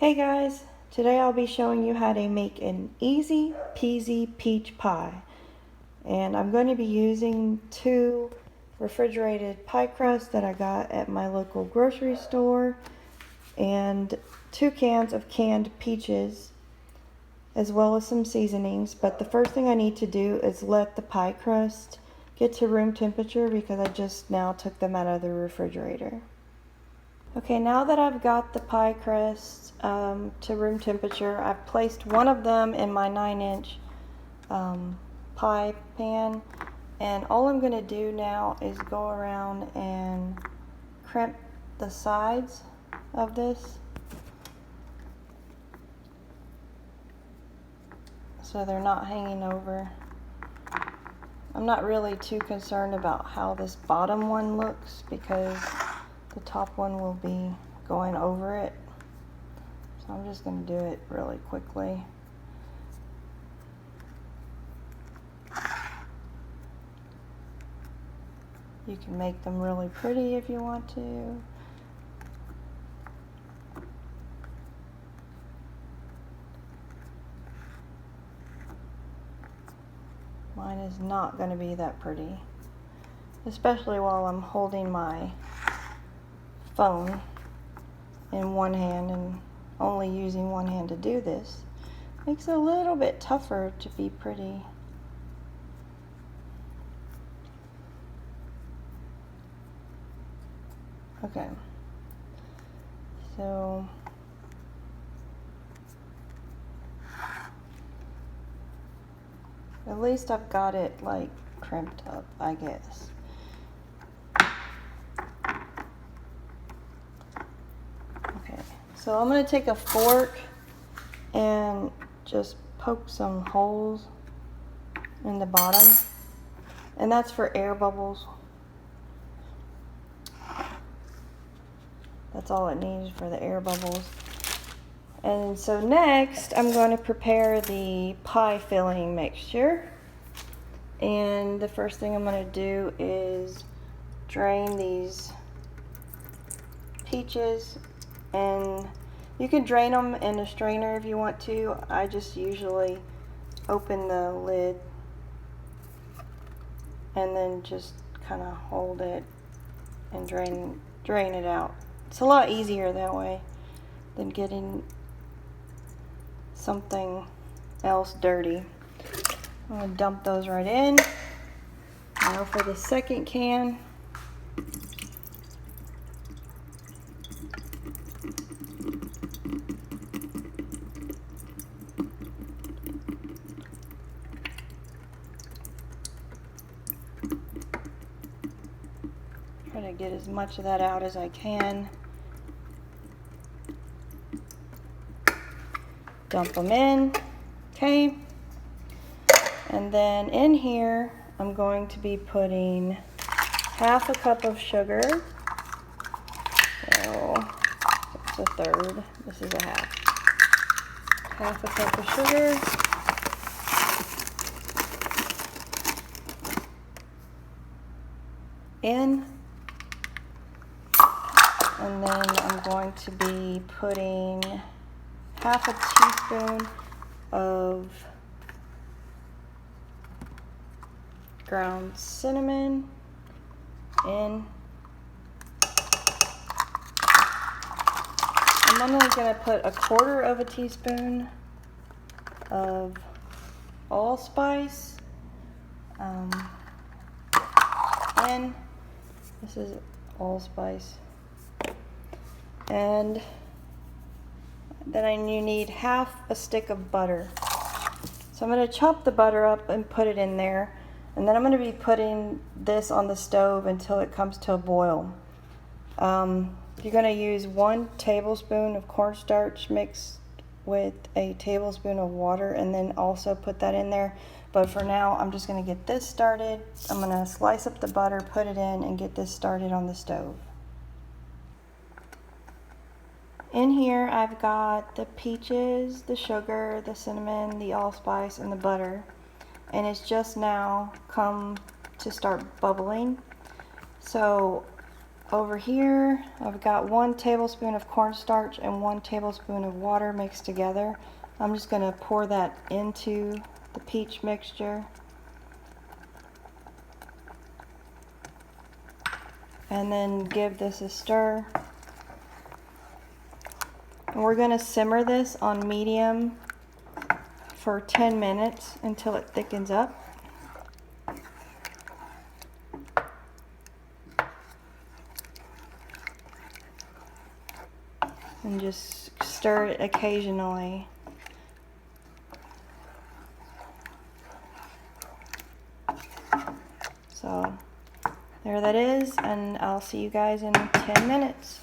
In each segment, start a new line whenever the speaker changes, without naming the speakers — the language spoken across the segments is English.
Hey guys, today I'll be showing you how to make an easy peasy peach pie. And I'm going to be using 2 refrigerated pie crusts that I got at my local grocery store and 2 cans of canned peaches as well as some seasonings. But the first thing I need to do is let the pie crust get to room temperature because I just now took them out of the refrigerator. Okay, now that I've got the pie crust to room temperature, I've placed one of them in my 9-inch pie pan, and all I'm going to do now is go around and crimp the sides of this so they're not hanging over. I'm not really too concerned about how this bottom one looks because the top one will be going over it. So I'm just going to do it really quickly. You can make them really pretty if you want to. Mine is not going to be that pretty, especially while I'm holding my phone in one hand and only using one hand to do this. Makes it a little bit tougher to be pretty. Okay, so at least I've got it like crimped up, I guess. Okay, so I'm going to take a fork and just poke some holes in the bottom, and that's for air bubbles. That's all it needs for the air bubbles. And so next I'm going to prepare the pie filling mixture, and the first thing I'm going to do is drain these peaches, and you can drain them in a strainer if you want to. I just usually open the lid and then just kind of hold it and drain it out. It's a lot easier that way than getting something else dirty. I'm going to dump those right in. Now for the second can. Try to get as much of that out as I can. Dump them in, okay, and then in here I'm going to be putting half a cup of sugar, so it's a third, this is a half a cup of sugar, in, and then I'm going to be putting half a teaspoon of ground cinnamon in. I'm only going to put a quarter of a teaspoon of allspice in. This is allspice. And then you need half a stick of butter. So I'm going to chop the butter up and put it in there, and then I'm going to be putting this on the stove until it comes to a boil. You're going to use 1 tablespoon of cornstarch mixed with a tablespoon of water, and then also put that in there. But for now, I'm just going to get this started. I'm going to slice up the butter, put it in, and get this started on the stove. In here I've got the peaches, the sugar, the cinnamon, the allspice, and the butter, and it's just now come to start bubbling. So over here, I've got 1 tablespoon of cornstarch and 1 tablespoon of water mixed together. I'm just going to pour that into the peach mixture. And then give this a stir. And we're going to simmer this on medium for 10 minutes until it thickens up. And just stir it occasionally. So there that is, and I'll see you guys in 10 minutes.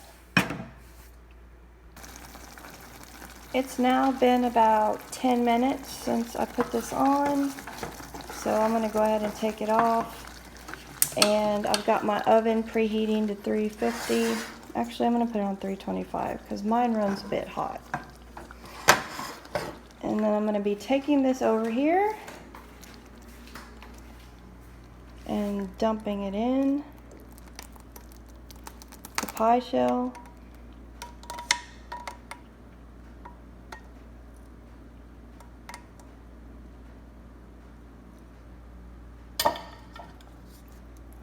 It's now been about 10 minutes since I put this on, so I'm going to go ahead and take it off. And I've got my oven preheating to 350. Actually, I'm going to put it on 325 because mine runs a bit hot. And then I'm going to be taking this over here and dumping it in the pie shell.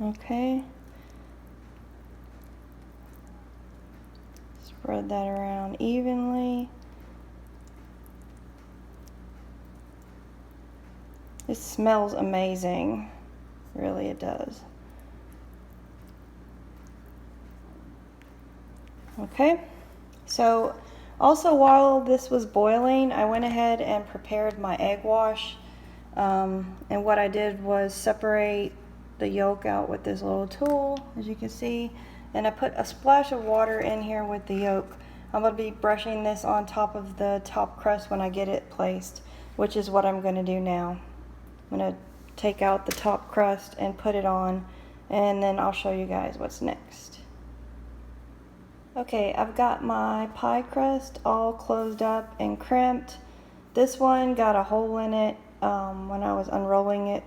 Okay. Spread that around evenly. It smells amazing. Really, it does. Okay. So, also while this was boiling, I went ahead and prepared my egg wash. And what I did was separate the yolk out with this little tool, as you can see. And I put a splash of water in here with the yolk. I'm going to be brushing this on top of the top crust when I get it placed, which is what I'm going to do now. I'm going to take out the top crust and put it on, and then I'll show you guys what's next. Okay, I've got my pie crust all closed up and crimped. This one got a hole in it when I was unrolling it,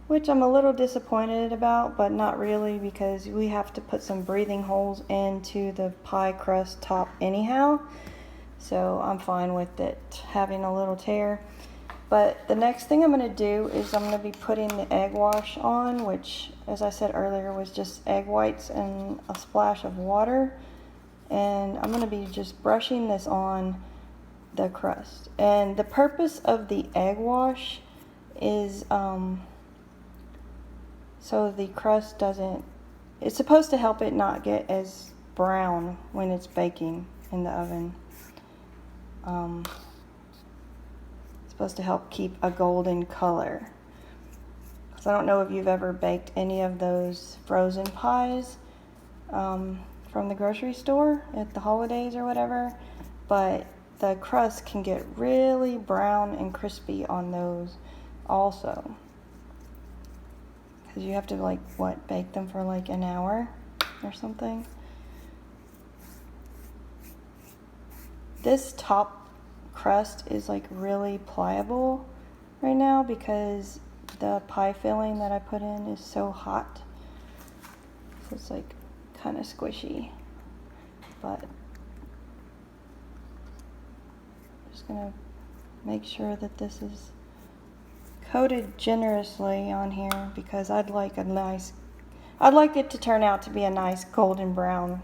which I'm a little disappointed about, but not really, because we have to put some breathing holes into the pie crust top anyhow. So I'm fine with it having a little tear. But the next thing I'm going to do is I'm going to be putting the egg wash on, which, as I said earlier, was just egg whites and a splash of water. And I'm going to be just brushing this on the crust. And the purpose of the egg wash is so the crust doesn't, it's supposed to help it not get as brown when it's baking in the oven. It's supposed to help keep a golden color. Because I don't know if you've ever baked any of those frozen pies from the grocery store at the holidays or whatever, but the crust can get really brown and crispy on those also. Because you have to, like, bake them for like an hour or something. This top crust is like really pliable right now because the pie filling that I put in is so hot. So it's like kind of squishy. But I'm just gonna make sure that this is coated generously on here because I'd like it to turn out to be a nice golden brown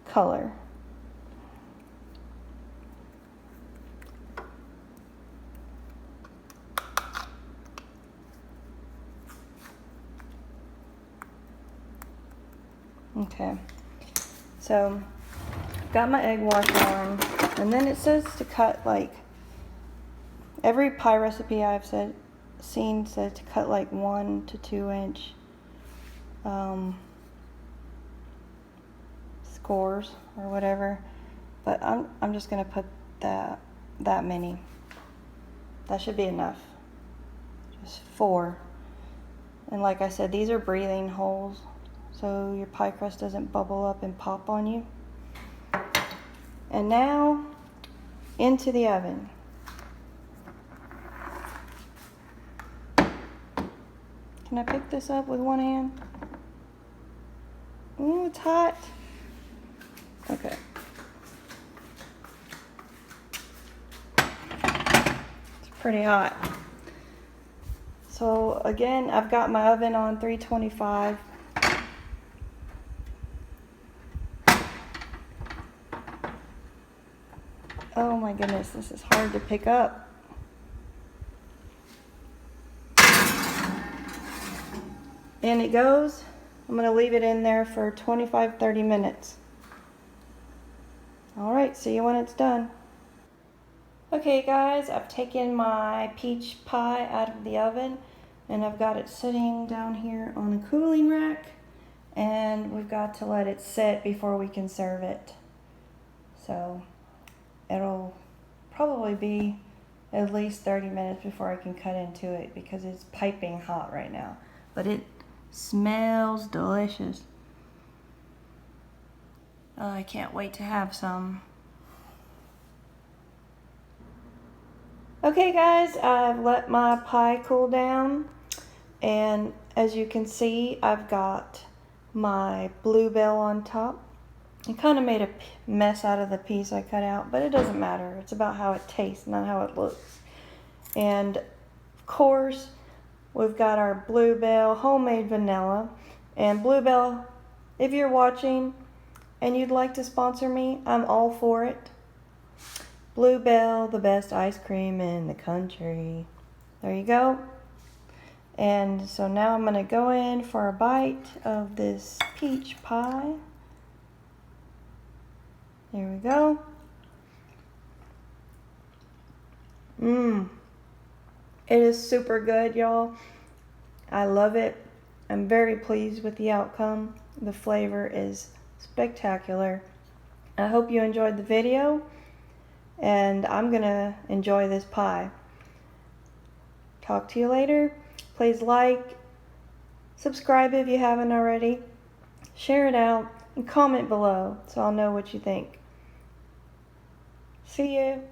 color. Okay, so got my egg wash on, and then it says to cut like, every pie recipe I've seen says to cut like 1 to 2 inch scores or whatever, but I'm just gonna put that many. That should be enough. Just 4. And like I said, these are breathing holes, so your pie crust doesn't bubble up and pop on you. And now into the oven. Can I pick this up with one hand? Ooh, it's hot. Okay. It's pretty hot. So again, I've got my oven on 325. Oh my goodness, this is hard to pick up. In it goes. I'm going to leave it in there for 25-30 minutes. Alright, see you when it's done. Okay guys, I've taken my peach pie out of the oven and I've got it sitting down here on a cooling rack, and we've got to let it sit before we can serve it. So it'll probably be at least 30 minutes before I can cut into it because it's piping hot right now. But it smells delicious. Oh, I can't wait to have some. Okay guys, I've let my pie cool down, and as you can see, I've got my bluebell on top. I kind of made a mess out of the piece I cut out, but it doesn't matter. It's about how it tastes, not how it looks. And of course, we've got our bluebell homemade vanilla. And bluebell, if you're watching and you'd like to sponsor me, I'm all for it. Bluebell, the best ice cream in the country. There you go. And so now I'm going to go in for a bite of this peach pie. There we go. It is super good, y'all. I love it. I'm very pleased with the outcome. The flavor is spectacular. I hope you enjoyed the video, and I'm gonna enjoy this pie. Talk to you later. Please like, subscribe if you haven't already, share it out, and comment below so I'll know what you think. See you.